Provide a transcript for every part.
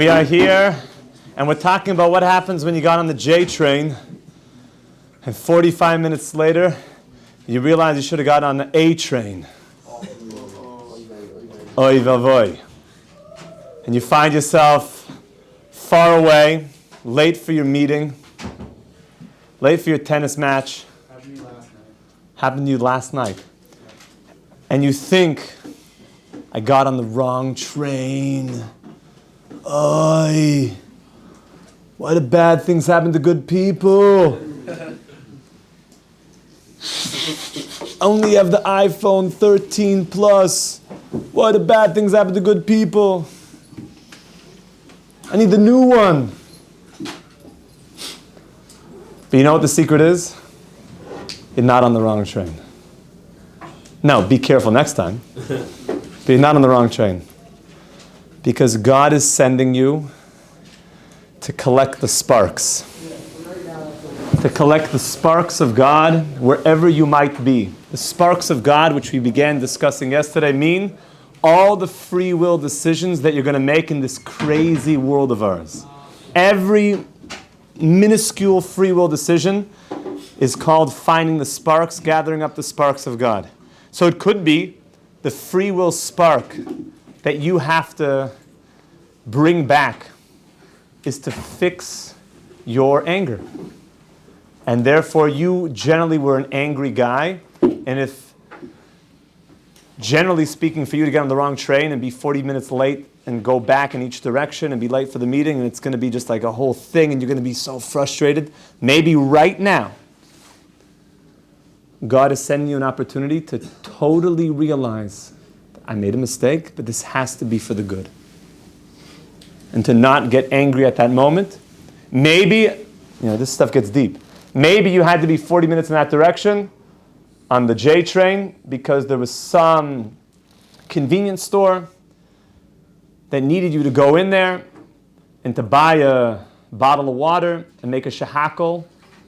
We are here, and we're talking about what happens when you got on the J train, and 45 minutes later, you realize you should have got on the A train. Oy vavoy. And you find yourself far away, late for your meeting, late for your tennis match. Happened to you last night. And you think, I got on the wrong train. Oy, why do bad things happen to good people? Only have the iPhone 13 Plus. Why do bad things happen to good people? I need the new one. But you know what the secret is? You're not on the wrong train. No, be careful next time. But you're not on the wrong train. Because God is sending you to collect the sparks. To collect the sparks of God wherever you might be. The sparks of God, which we began discussing yesterday, mean all the free will decisions that you're going to make in this crazy world of ours. Every minuscule free will decision is called finding the sparks, gathering up the sparks of God. So it could be the free will spark that you have to bring back is to fix your anger. And therefore you generally were an angry guy, and if, generally speaking, for you to get on the wrong train and be 40 minutes late and go back in each direction and be late for the meeting, and it's going to be just like a whole thing and you're going to be so frustrated, maybe right now God is sending you an opportunity to totally realize, I made a mistake, but this has to be for the good. And to not get angry at that moment. Maybe, this stuff gets deep. Maybe you had to be 40 minutes in that direction on the J train because there was some convenience store that needed you to go in there and to buy a bottle of water and make a shahakal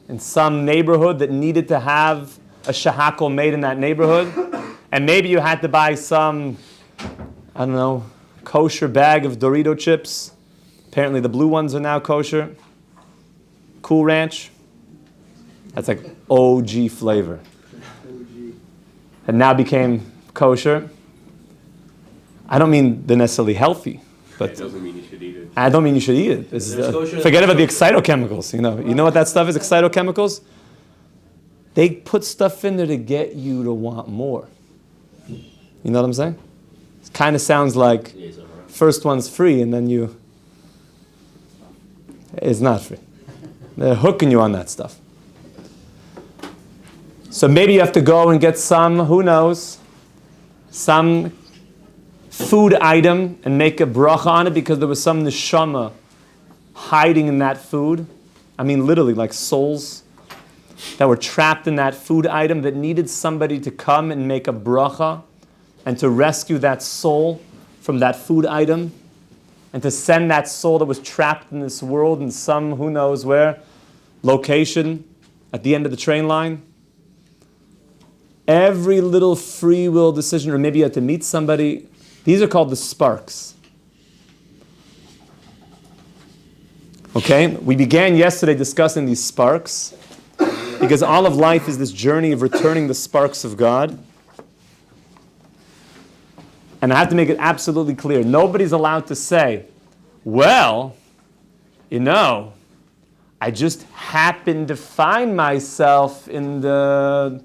in some neighborhood that needed to have a shahakal made in that neighborhood. And maybe you had to buy some, kosher bag of Dorito chips. Apparently the blue ones are now kosher. Cool Ranch. That's like OG flavor. And now became kosher. I don't mean they're necessarily healthy, but it doesn't mean you should eat it. I don't mean you should eat it. Forget about the excitochemicals. You know what that stuff is? Excitochemicals. They put stuff in there to get you to want more. You know what I'm saying? It kind of sounds like first one's free and then it's not free. They're hooking you on that stuff. So maybe you have to go and get some, who knows, some food item and make a bracha on it because there was some neshama hiding in that food. I mean literally like souls that were trapped in that food item that needed somebody to come and make a bracha and to rescue that soul from that food item and to send that soul that was trapped in this world in some, who knows where, location at the end of the train line. Every little free will decision, or maybe you had to meet somebody, these are called the sparks. Okay? We began yesterday discussing these sparks because all of life is this journey of returning the sparks of God. And I have to make it absolutely clear. Nobody's allowed to say, well, I just happened to find myself in the,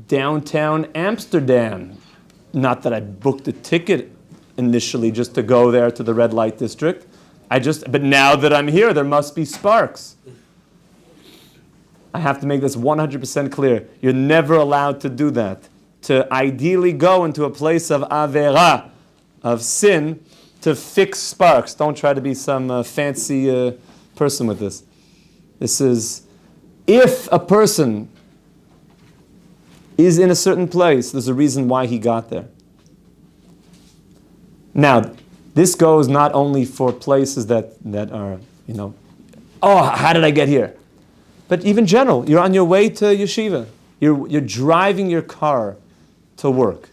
downtown Amsterdam. Not that I booked a ticket initially just to go there to the red light district. But now that I'm here, there must be sparks. I have to make this 100% clear. You're never allowed to do that. To ideally go into a place of avera, of sin, to fix sparks. Don't try to be some fancy person with this. This is, if a person is in a certain place, there's a reason why he got there. Now, this goes not only for places that are, how did I get here? But even general, you're on your way to yeshiva. You're driving your car to work.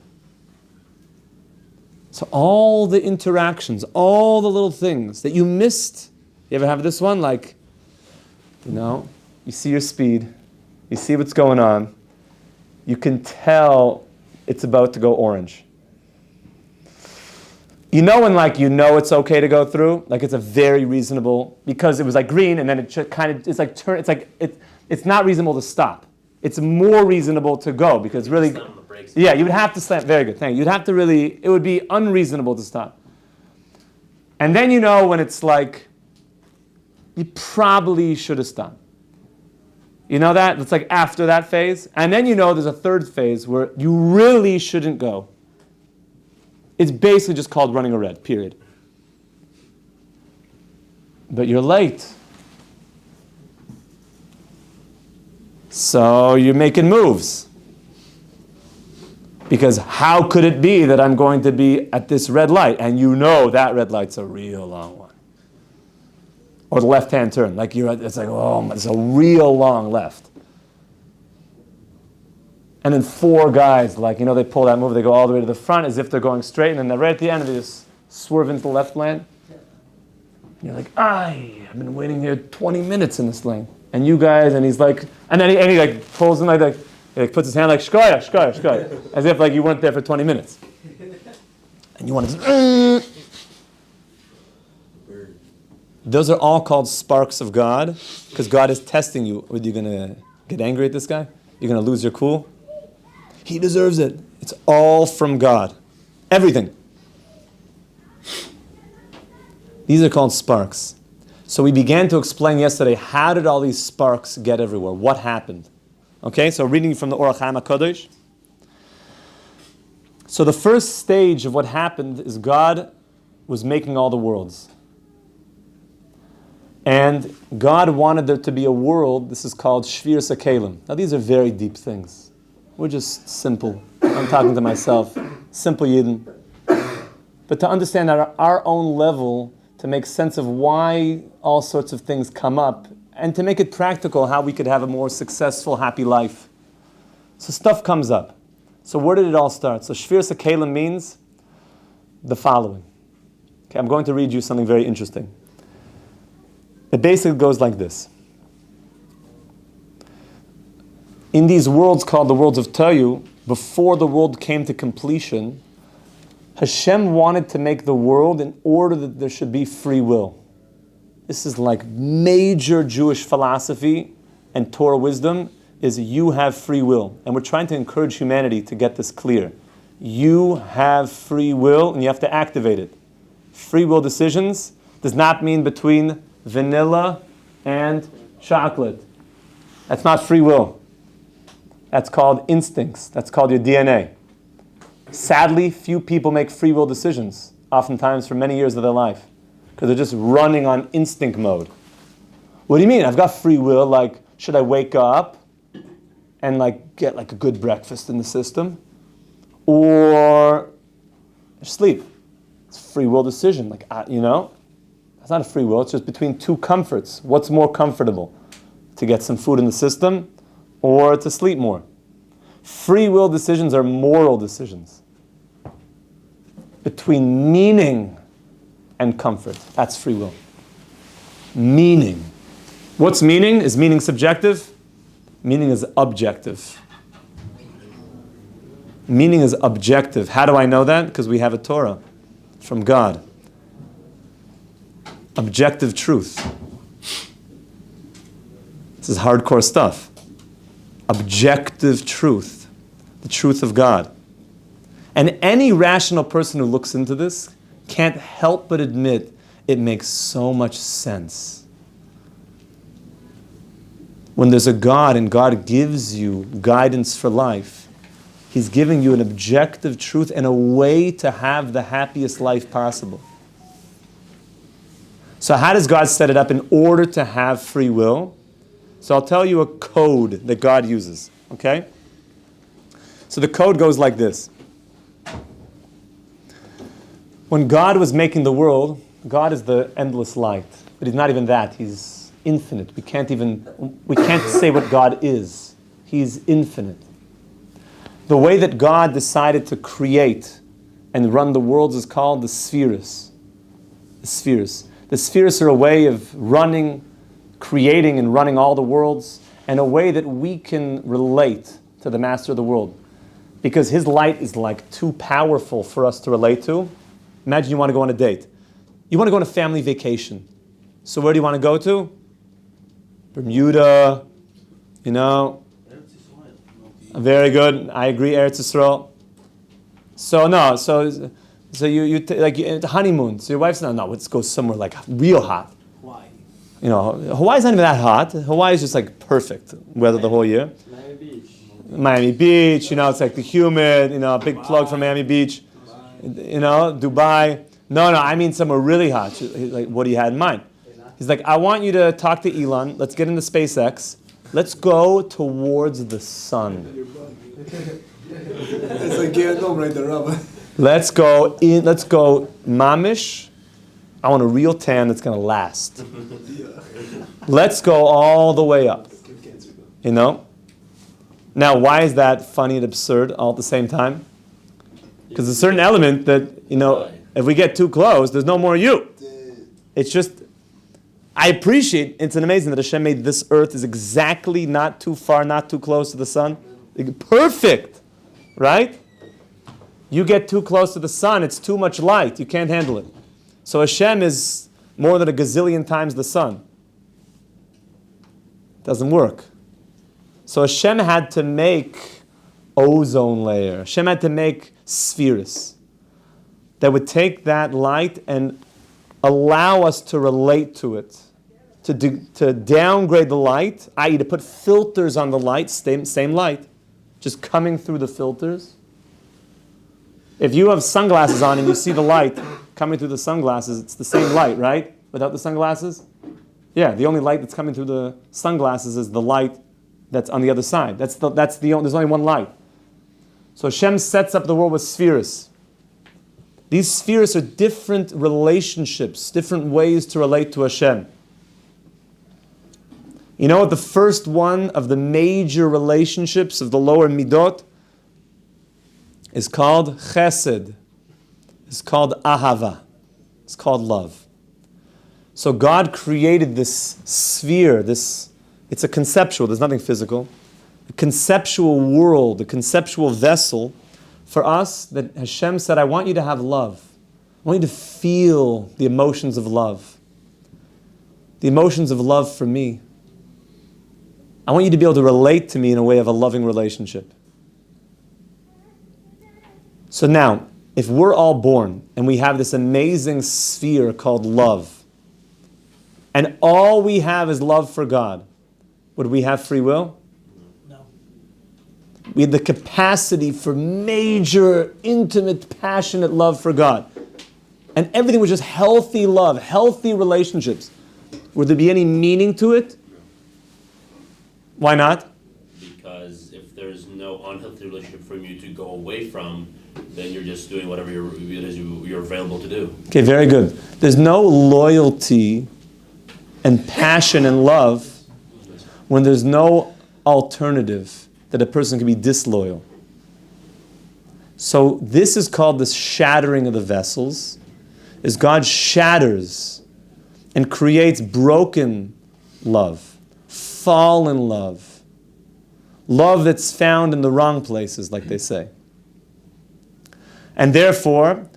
So all the interactions, all the little things that you missed. You ever have this one? Like, you see your speed, you see what's going on, you can tell it's about to go orange. When it's okay to go through, like it's a very reasonable, because it was like green and then it's not reasonable to stop. It's more reasonable to go because really, Slam on the brakes. yeah, you would have to slam, very good, thank you. You'd have to really, it would be unreasonable to stop. And then when it's like, you probably should have stopped. You know that? It's like after that phase. And then there's a third phase where you really shouldn't go. It's basically just called running a red, period. But you're late. So you're making moves. Because how could it be that I'm going to be at this red light? And that red light's a real long one. Or the left-hand turn. It's a real long left. And then four guys, they pull that move, they go all the way to the front as if they're going straight, and then they're right at the end, they just swerve into the left lane. And you're like, I've been waiting here 20 minutes in this lane. And you guys, and he's like, and then he pulls in he puts his hand like, shkoya, shkoya, shkoya, as if you weren't there for 20 minutes. And you want to Those are all called sparks of God, because God is testing you. Are you going to get angry at this guy? You're going to lose your cool? He deserves it. It's all from God. Everything. These are called sparks. So we began to explain yesterday, how did all these sparks get everywhere? What happened? Okay, so reading from the Orach Chaim HaKadosh. So the first stage of what happened is God was making all the worlds. And God wanted there to be a world, this is called Shviras HaKelim. Now these are very deep things. We're just simple. I'm talking to myself. Simple Yidden. But to understand at our own level, to make sense of why all sorts of things come up, and to make it practical, how we could have a more successful, happy life. So stuff comes up. So where did it all start? So Shviras HaKelim means the following. Okay, I'm going to read you something very interesting. It basically goes like this. In these worlds called the worlds of Tayu, before the world came to completion, Hashem wanted to make the world in order that there should be free will. This is like major Jewish philosophy and Torah wisdom, is you have free will. And we're trying to encourage humanity to get this clear. You have free will and you have to activate it. Free will decisions does not mean between vanilla and chocolate. That's not free will. That's called instincts. That's called your DNA. Sadly, few people make free will decisions, oftentimes for many years of their life, because they're just running on instinct mode. What do you mean? I've got free will, should I wake up and get a good breakfast in the system? Or sleep? It's a free will decision. That's not a free will, it's just between two comforts. What's more comfortable? To get some food in the system or to sleep more? Free will decisions are moral decisions. Between meaning and comfort. That's free will. Meaning. What's meaning? Is meaning subjective? Meaning is objective. Meaning is objective. How do I know that? Because we have a Torah from God. Objective truth. This is hardcore stuff. Objective truth. The truth of God. And any rational person who looks into this can't help but admit it makes so much sense. When there's a God and God gives you guidance for life, He's giving you an objective truth and a way to have the happiest life possible. So how does God set it up in order to have free will? So I'll tell you a code that God uses, okay? So the code goes like this. When God was making the world, God is the endless light. But He's not even that. He's infinite. We can't say what God is. He's infinite. The way that God decided to create and run the worlds is called the spheres. The spheres. The spheres are a way of running, creating and running all the worlds, and a way that we can relate to the master of the world. Because his light is like too powerful for us to relate to. Imagine you want to go on a date. You want to go on a family vacation. So where do you want to go to? Bermuda, Very good. I agree, Eretz Yisrael. So you honeymoon. So your wife's no, let's go somewhere like real hot. Why? Hawaii's not even that hot. Hawaii is just like perfect weather the whole year. Miami Beach, it's like the humid, big plug from Miami Beach. Dubai. No, I mean somewhere really hot. Like, what do you have in mind? He's like, I want you to talk to Elon. Let's get into SpaceX. Let's go towards the sun. It's like Gandom right there, Rabbi. Let's go mamish. I want a real tan that's going to last. Let's go all the way up. Now, why is that funny and absurd all at the same time? Because there's a certain element that, if we get too close, there's no more you. It's just, I appreciate, it's amazing that Hashem made this earth is exactly not too far, not too close to the sun. Perfect, right? You get too close to the sun, it's too much light, you can't handle it. So Hashem is more than a gazillion times the sun. Doesn't work. So Hashem had to make ozone layer. Hashem had to make spheres that would take that light and allow us to relate to it, to downgrade the light, i.e. to put filters on the light, same light, just coming through the filters. If you have sunglasses on and you see the light coming through the sunglasses, it's the same light, right? Without the sunglasses? Yeah, the only light that's coming through the sunglasses is the light that's on the other side. There's only one light. So Hashem sets up the world with spheres. These spheres are different relationships, different ways to relate to Hashem. You know what the first one of the major relationships of the lower midot is called? Chesed. It's called ahava. It's called love. So God created this sphere, it's a conceptual, there's nothing physical, a conceptual world, a conceptual vessel for us that Hashem said, I want you to have love. I want you to feel the emotions of love. The emotions of love for me. I want you to be able to relate to me in a way of a loving relationship. So now, if we're all born and we have this amazing sphere called love, and all we have is love for God, would we have free will? No. We had the capacity for major, intimate, passionate love for God. And everything was just healthy love, healthy relationships. Would there be any meaning to it? Why not? Because if there's no unhealthy relationship for you to go away from, then you're just doing whatever you're available to do. Okay, very good. There's no loyalty and passion and love when there's no alternative that a person can be disloyal. So this is called the shattering of the vessels, is God shatters and creates broken love, fallen love, love that's found in the wrong places, like they say. And therefore,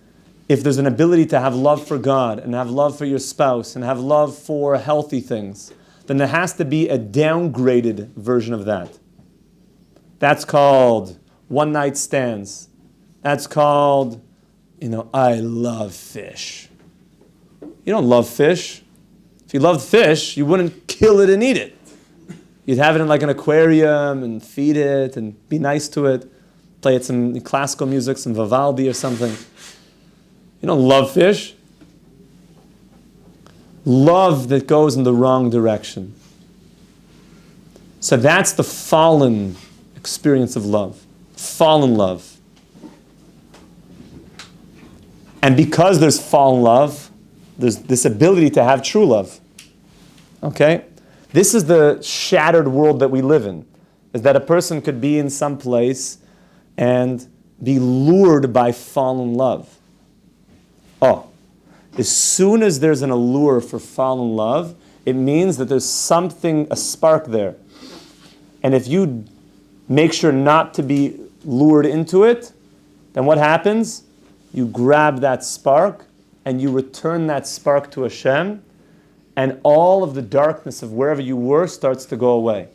if there's an ability to have love for God and have love for your spouse and have love for healthy things, then there has to be a downgraded version of that. That's called one-night stands. That's called, I love fish. You don't love fish. If you loved fish, you wouldn't kill it and eat it. You'd have it in like an aquarium and feed it and be nice to it. Play it some classical music, some Vivaldi or something. You don't love fish. Love that goes in the wrong direction. So that's the fallen experience of love. Fallen love. And because there's fallen love, there's this ability to have true love. Okay? This is the shattered world that we live in. Is that a person could be in some place and be lured by fallen love. Oh, as soon as there's an allure for fallen love, it means that there's something, a spark there. And if you make sure not to be lured into it, then what happens? You grab that spark and you return that spark to Hashem, and all of the darkness of wherever you were starts to go away.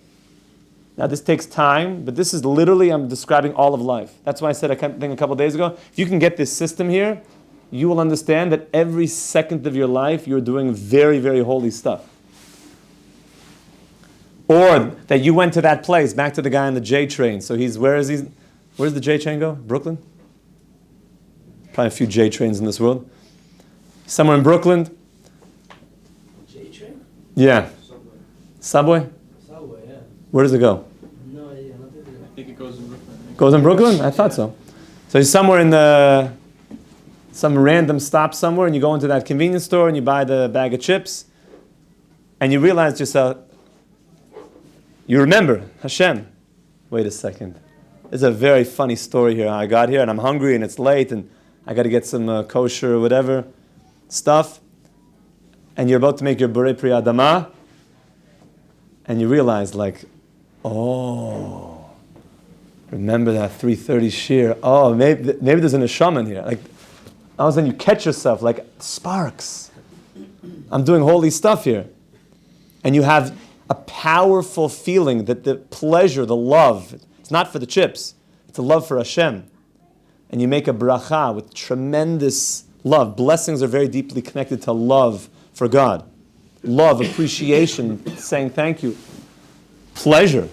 Now this takes time, but this is literally, I'm describing all of life. That's why I said, I think a couple of days ago, if you can get this system here, you will understand that every second of your life you're doing very, very holy stuff. Or that you went to that place, back to the guy on the J train. So where's the J train go? Brooklyn? Probably a few J trains in this world. Somewhere in Brooklyn. J train? Yeah. Subway? Subway, yeah. Where does it go? No idea. I think it goes in Brooklyn. Goes in Brooklyn? I thought so. So he's somewhere in some random stop somewhere, and you go into that convenience store and you buy the bag of chips, and you realize yourself, you remember, Hashem, wait a second. There's a very funny story here. I got here and I'm hungry and it's late and I got to get some kosher or whatever stuff. And you're about to make your Borei Pri Adama, and you realize oh, remember that 3:30 shir. Oh, maybe there's an neshama in here. All of a sudden you catch yourself sparks. I'm doing holy stuff here. And you have a powerful feeling that the pleasure, the love, it's not for the chips, it's a love for Hashem. And you make a bracha with tremendous love. Blessings are very deeply connected to love for God. Love, appreciation, saying thank you. Pleasure.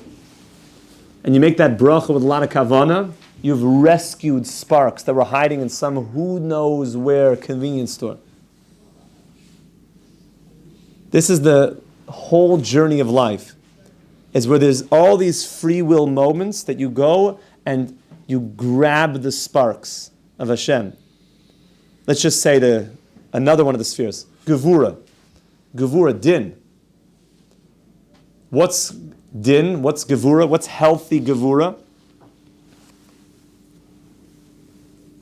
And you make that bracha with a lot of kavanah, you've rescued sparks that were hiding in some who knows where convenience store. This is the whole journey of life, is where there's all these free will moments that you go and you grab the sparks of Hashem. Let's just say another one of the spheres, Gevura. Gevura, din. What's din? What's Gevura? What's healthy Gevura?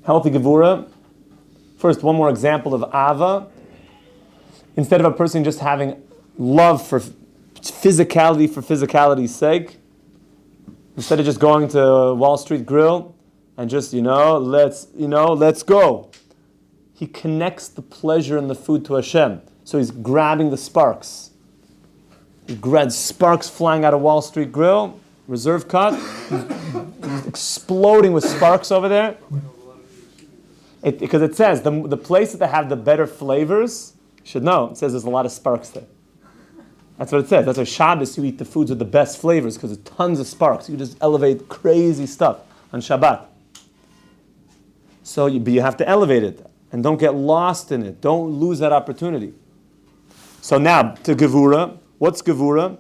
Healthy Gevura. First, one more example of Ava. Instead of a person just having love for physicality's sake, instead of just going to Wall Street Grill and just, let's go. He connects the pleasure in the food to Hashem. So he's grabbing the sparks. He grabs sparks flying out of Wall Street Grill, reserve cut, he's exploding with sparks over there. Because it says, the places that have the better flavors, you should know, it says there's a lot of sparks there. That's what it says. That's why Shabbos you eat the foods with the best flavors, because there's tons of sparks. You just elevate crazy stuff on Shabbat. So you have to elevate it, and don't get lost in it. Don't lose that opportunity. So now, to Gevura. What's Gevura?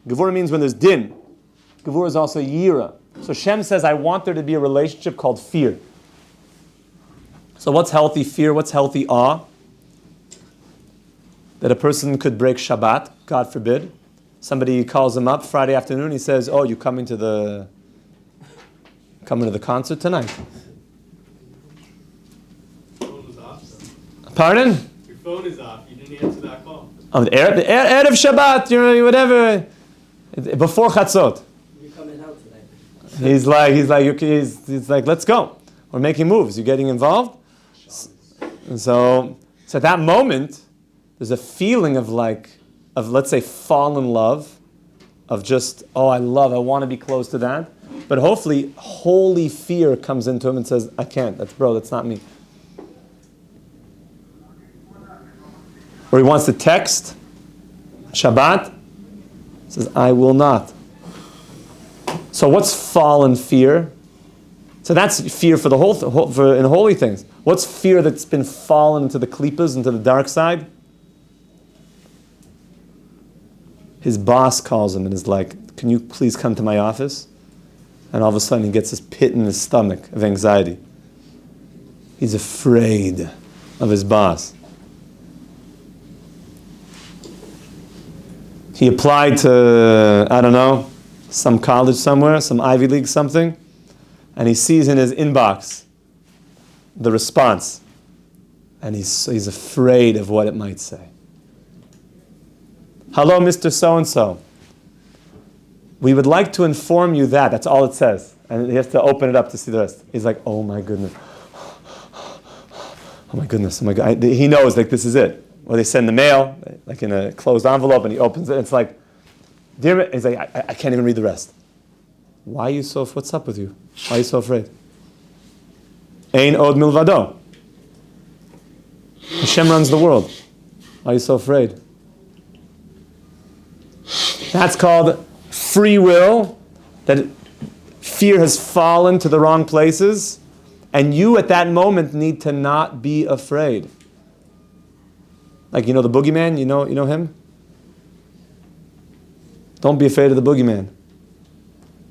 Gevura means when there's din. Gevura is also yira. So Shem says, I want there to be a relationship called fear. So what's healthy fear? What's healthy awe? That a person could break Shabbat, God forbid. Somebody calls him up Friday afternoon, he says, oh, you coming to the concert tonight? Your phone was off, though. Pardon? Your phone is off. You didn't answer that call. Oh, the Erev Shabbat, whatever. Before Chatzot. You're coming out tonight. He's like, let's go. We're making moves. You're getting involved? And so at that moment, there's a feeling of let's say fallen love, of just, I want to be close to that. But hopefully, holy fear comes into him and says, I can't, that's not me. Or he wants to text, Shabbat, says, I will not. So what's fallen fear? So that's fear for in holy things. What's fear that's been fallen into the klippas, into the dark side? His boss calls him and is like, can you please come to my office? And all of a sudden he gets this pit in his stomach of anxiety. He's afraid of his boss. He applied to, some college somewhere, some Ivy League something. and he sees in his inbox the response, and he's afraid of what it might say. Hello, Mr. So-and-so. We would like to inform you that. That's all it says. And he has to open it up to see the rest. He's like, oh my goodness. Oh my goodness. Oh my God. He knows, like, this is it. Or they send the mail, like in a closed envelope, and he opens it. It's like, dear, he's like, I can't even read the rest. Why are you so, what's up with you? Why are you so afraid? Ein od milvado. Hashem runs the world. Why are you so afraid? That's called free will, that fear has fallen to the wrong places, and you at that moment need to not be afraid. Like, you know the boogeyman? You know him? Don't be afraid of the boogeyman.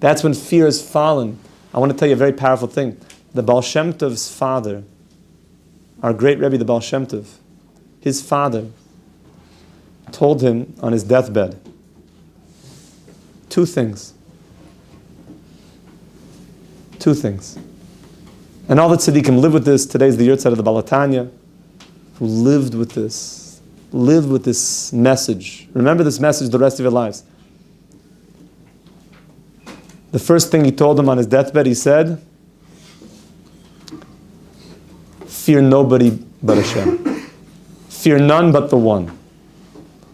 That's when fear has fallen. I want to tell you a very powerful thing. The Baal Shem Tov's father, our great Rebbe, the Baal Shem Tov, his father told him on his deathbed two things. Two things. And all the tzaddikim live with this. Today's the Yurtzeit of the Balatanya, who lived with this message. Remember this message the rest of your lives. The first thing he told him on his deathbed, he said, fear nobody but Hashem. Fear none but the one.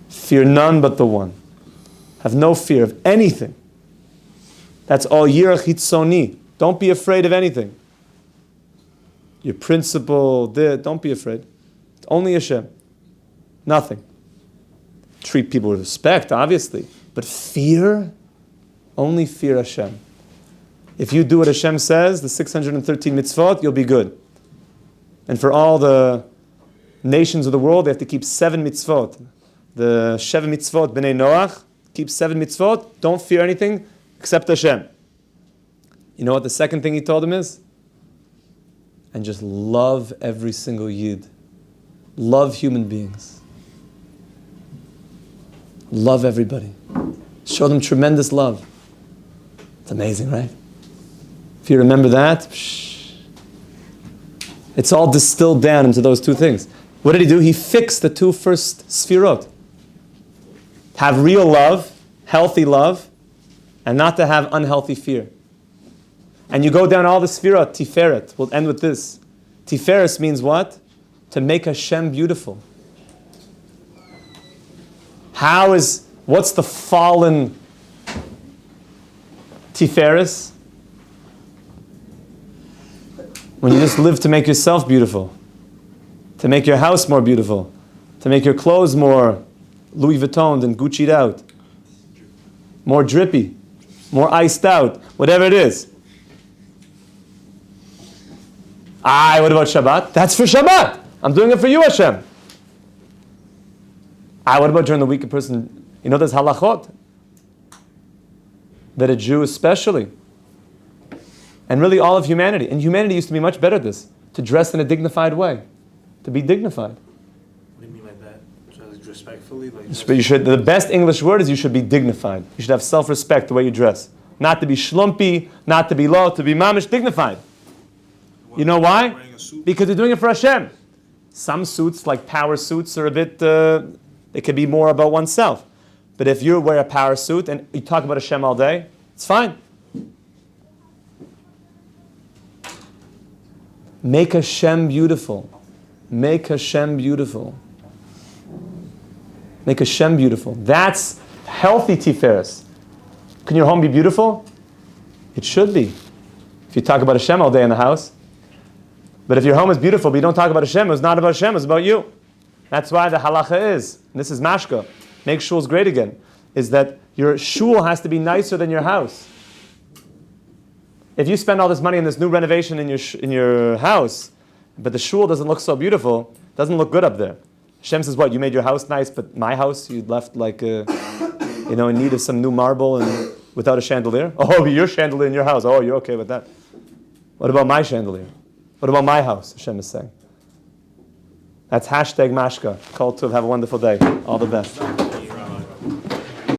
Fear none but the one. Have no fear of anything. That's all yirach hitzoni. Don't be afraid of anything. Your principle, don't be afraid. It's only Hashem. Nothing. Treat people with respect, obviously. But fear, only fear Hashem. If you do what Hashem says, the 613 mitzvot, you'll be good. And for all the nations of the world, they have to keep 7 mitzvot. The Sheva mitzvot, B'nai Noach, keep 7 mitzvot. Don't fear anything except Hashem. You know what the second thing he told him is? And just love every single yid. Love human beings. Love everybody. Show them tremendous love. It's amazing, right? If you remember that, it's all distilled down into those two things. What did he do? He fixed the 2 first sfirot. Have real love, healthy love, and not to have unhealthy fear. And you go down all the sfirot, Tiferet. We'll end with this. Tiferet means what? To make Hashem beautiful. What's the fallen Tiferet? When you just live to make yourself beautiful, to make your house more beautiful, to make your clothes more Louis Vuittoned and Gucci'd out, more drippy, more iced out, whatever it is. What about Shabbat? That's for Shabbat. I'm doing it for you, Hashem. What about during the week a person, there's halachot that a Jew especially, and really all of humanity, and humanity used to be much better at this, to dress in a dignified way, to be dignified. What do you mean by that? So, like, respectfully? The best English word is you should be dignified. You should have self-respect the way you dress. Not to be schlumpy, not to be low, to be mamish, dignified. You know why? Because you're doing it for Hashem. Some suits, like power suits, are a bit, they could be more about oneself. But if you wear a power suit and you talk about Hashem all day, it's fine. Make Hashem beautiful. Make Hashem beautiful. Make Hashem beautiful. That's healthy Tiferet. Can your home be beautiful? It should be. If you talk about Hashem all day in the house. But if your home is beautiful, but you don't talk about Hashem, it's not about Hashem, it's about you. That's why the halacha is, and this is mashka, make shuls great again, is that your shul has to be nicer than your house. If you spend all this money in this new renovation in your house, but the shul doesn't look so beautiful, doesn't look good up there. Hashem says, what, you made your house nice, but my house, you left like, in need of some new marble and without a chandelier? Oh, your chandelier in your house. Oh, you're okay with that. What about my chandelier? What about my house? Hashem is saying. That's #mashka. Call to have a wonderful day. All the best.